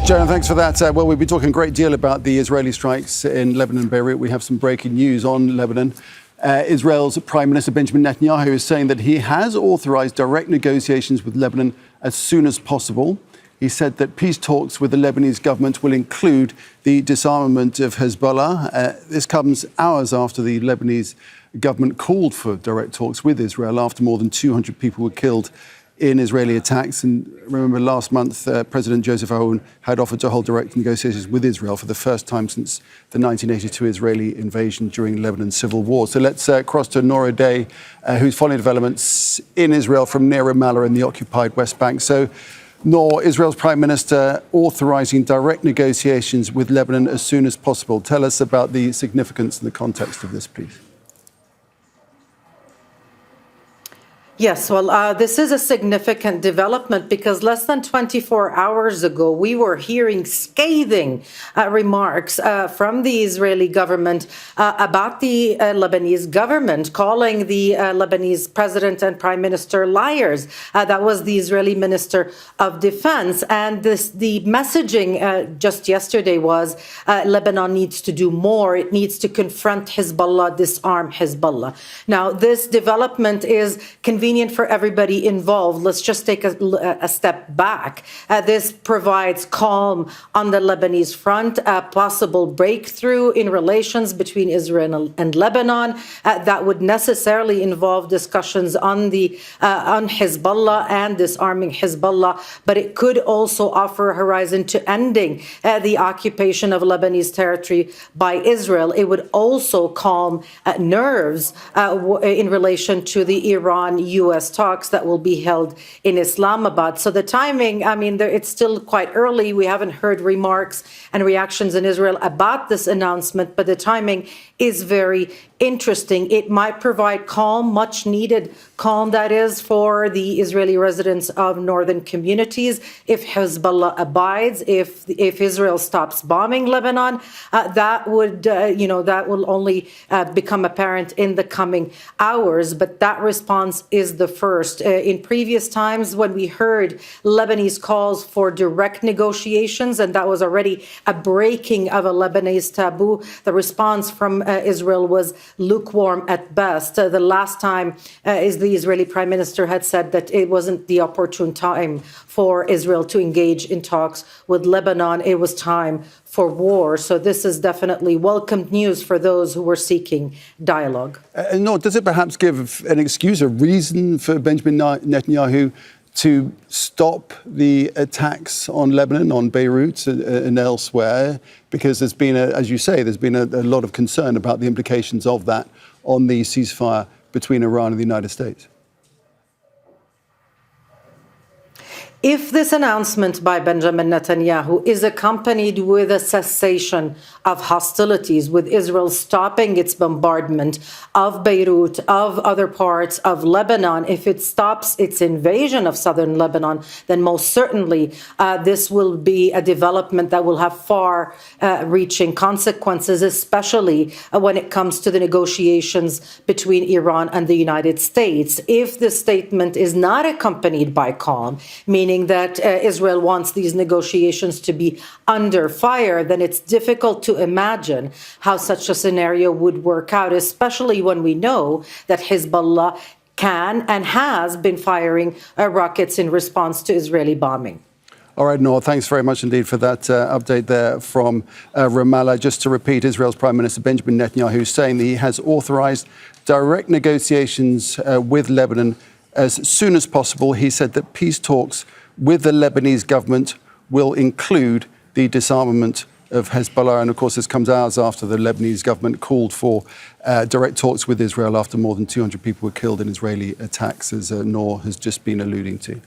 Jonah, thanks for that. Well, we've been talking a great deal about the Israeli strikes in Lebanon and Beirut. We have some breaking news on Lebanon. Israel's Prime Minister Benjamin Netanyahu is saying that he has authorised direct negotiations with Lebanon as soon as possible. He said that peace talks with the Lebanese government will include the disarmament of Hezbollah. This comes hours after the Lebanese government called for direct talks with Israel after more than 200 people were killed in Israeli attacks. And remember, last month, President Joseph Aoun had offered to hold direct negotiations with Israel for the first time since the 1982 Israeli invasion during Lebanon's civil war. So let's cross to Nour, who's following developments in Israel from near Ramallah in the occupied West Bank. So, Nour, Israel's Prime Minister authorising direct negotiations with Lebanon as soon as possible. Tell us about the significance and the context of this, please. Yes, well, this is a significant development because less than 24 hours ago, we were hearing scathing remarks from the Israeli government about the Lebanese government, calling the Lebanese president and prime minister liars. That was the Israeli Minister of Defense. And the messaging just yesterday was Lebanon needs to do more. It needs to confront Hezbollah, disarm Hezbollah. Now, this development is convenient for everybody involved. Let's just take a step back. This provides calm on the Lebanese front, a possible breakthrough in relations between Israel and Lebanon that would necessarily involve discussions on Hezbollah and disarming Hezbollah, but it could also offer a horizon to ending the occupation of Lebanese territory by Israel. It would also calm nerves in relation to the Iran-US talks that will be held in Islamabad. So the timing, I mean, it's still quite early. We haven't heard remarks and reactions in Israel about this announcement, but the timing is very interesting. It might provide calm, much needed calm, that is, for the Israeli residents of northern communities. If Hezbollah abides, if Israel stops bombing Lebanon, that would, that will only become apparent in the coming hours. But that response is the first. In previous times, when we heard Lebanese calls for direct negotiations, and that was already a breaking of a Lebanese taboo, the response from Israel was lukewarm at best. The last time the Israeli Prime Minister had said that it wasn't the opportune time for Israel to engage in talks with Lebanon. It was time for war. So this is definitely welcome news for those who were seeking dialogue. No, does it perhaps give an excuse, a reason for Benjamin Netanyahu to stop the attacks on Lebanon, on Beirut and elsewhere? Because there's been, as you say, there's been a lot of concern about the implications of that on the ceasefire between Iran and the United States. If this announcement by Benjamin Netanyahu is accompanied with a cessation of hostilities, with Israel stopping its bombardment of Beirut, of other parts of Lebanon, if it stops its invasion of southern Lebanon, then most certainly this will be a development that will have far-reaching consequences, especially when it comes to the negotiations between Iran and the United States. If this statement is not accompanied by calm, meaning that Israel wants these negotiations to be under fire, then it's difficult to imagine how such a scenario would work out, especially when we know that Hezbollah can and has been firing rockets in response to Israeli bombing. All right, Nour, thanks very much indeed for that update there from Ramallah. Just to repeat, Israel's Prime Minister Benjamin Netanyahu saying that he has authorised direct negotiations with Lebanon as soon as possible. He said that peace talks with the Lebanese government will include the disarmament of Hezbollah. And of course, this comes hours after the Lebanese government called for direct talks with Israel after more than 200 people were killed in Israeli attacks, as Nour has just been alluding to.